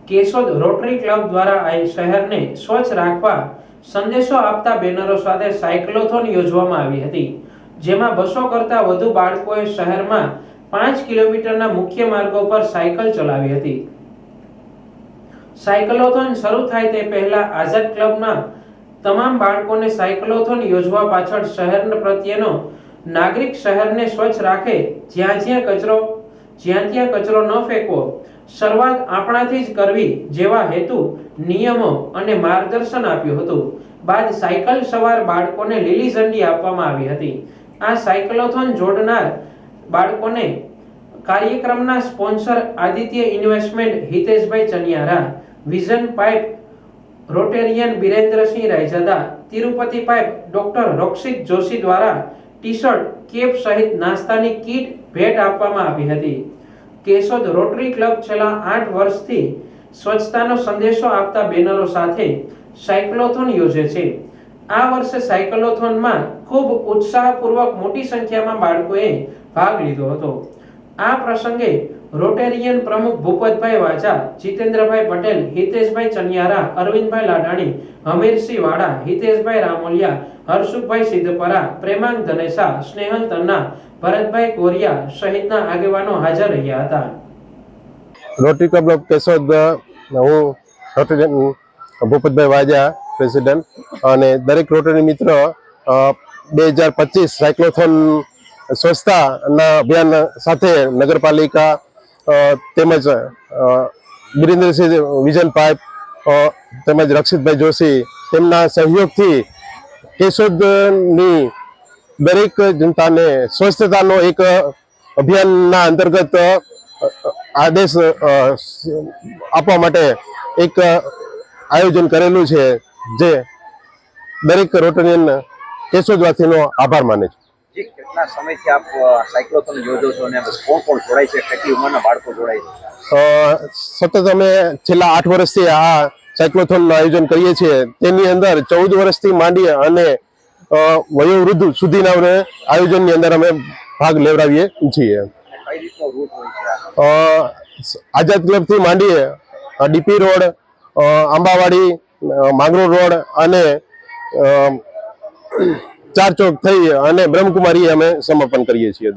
Keshod rotary club દ્વારા શહેરને સ્વચ્છ રાખવા સંદેશો આપતા બેનરો સાથે સાયક્લોથોન યોજવામાં આવી હતી, જેમાં 200 કરતા વધુ બાળકોએ શહેરમાં 5 કિલોમીટરના મુખ્ય માર્ગો પર સાયકલ ચલાવી હતી। સાયક્લોથોન શરૂ થાય તે પહેલા આઝાદ ક્લબના તમામ બાળકોને સાયક્લોથોન યોજવા પાછળ શહેર પ્રત્યેનો નાગરિક શહેરને સ્વચ્છ રાખે, જ્યાં ત્યાં કચરો ન ફેંકવો, શરૂઆત આપણાથી જ કરવી જેવા હેતુ, નિયમો અને માર્ગદર્શન આપ્યું હતું। બાદ સાયકલ સવાર બાળકોને લીલી ઝંડી આપવામાં આવી હતી। આ સાયક્લોથોન જોડનાર બાળકોને કાર્યક્રમના sponsor Aditya investment Hiteshbhai Chaniyara, vision pipe Rotarian Birendrasinh Raijada, Tirupati pipe doctor Rokshit Joshi દ્વારા ટી-શર્ટ, કેપ સહિત નાસ્તાની કીટ ભેટ આપવામાં આવી હતી। કેશોદ રોટરી ક્લબ છેલ્લા 8 વર્ષથી સ્વચ્છતાનો સંદેશો આપતા બેનરો સાથે સાયક્લોથોન યોજે છે। આ વર્ષે સાયક્લોથોનમાં ખૂબ ઉત્સાહપૂર્વક મોટી સંખ્યામાં બાળકોએ ભાગ લીધો હતો। આ પ્રસંગે રોટેરિયન પ્રમુખ ભૂપતભાઈ વાજા, જીતેન્દ્રભાઈ પટેલ, હિતેશભાઈ ચનિયારા, અરવિંદભાઈ લાડાણી, હમીરસિંહ વાડા, હિતેશભાઈ રામોલિયા, હરસુખભાઈ સિદ્ધપરા, પ્રેમાંગ ધનેસા, સ્નેહલ તન્ના, ભરતભાઈ કોરિયા સહિતના આગેવાનો હાજર રહ્યા હતા। રોટરી ક્લબ ઓફ કેશોદ, હું રોટેરિયન ભૂપતભાઈ વાજા, પ્રેસિડેન્ટ, અને દરેક રોટરી મિત્ર 2025 સાયક્લોથોન સ્વચ્છતાના અભિયાન સાથે નગરપાલિકા તેમજ બિરેન્દ્રસિંહ વિઝન પાઇપ તેમજ રક્ષિતભાઈ જોશી તેમના સહયોગથી કેશોદની દરેક જનતાને સ્વચ્છતાનો એક અભિયાનના અંતર્ગત આદેશ આપવા માટે એક આયોજન કરેલું છે, જે દરેક રોટેરિયન કેશોદવાસીનો આભાર માને છે। કેટલા સમયથી આપ સાયક્લોથોન યોજો છો અને કોણ કોણ જોડાય છે, કેટલી ઉંમરના બાળકો જોડાય છે? સતત અમે છેલ્લા 8 વર્ષથી આ સાયક્લોથોનનું આયોજન કરીએ છીએ। તેની અંદર 14 વર્ષથી માંડી અને વયોવૃદ્ધ સુધીના આયોજનની અંદર અમે ભાગ લેવડાવીએ છીએ। કઈ રીતનો રૂટ હોય છે? આઝાદ ક્લબથી માંડીએ ડીપી રોડ, આંબાવાડી, માંગરોળ રોડ અને ચાર ચોક થઈ અને બ્રહ્મકુમારી અમે સમાપન કરીએ છીએ।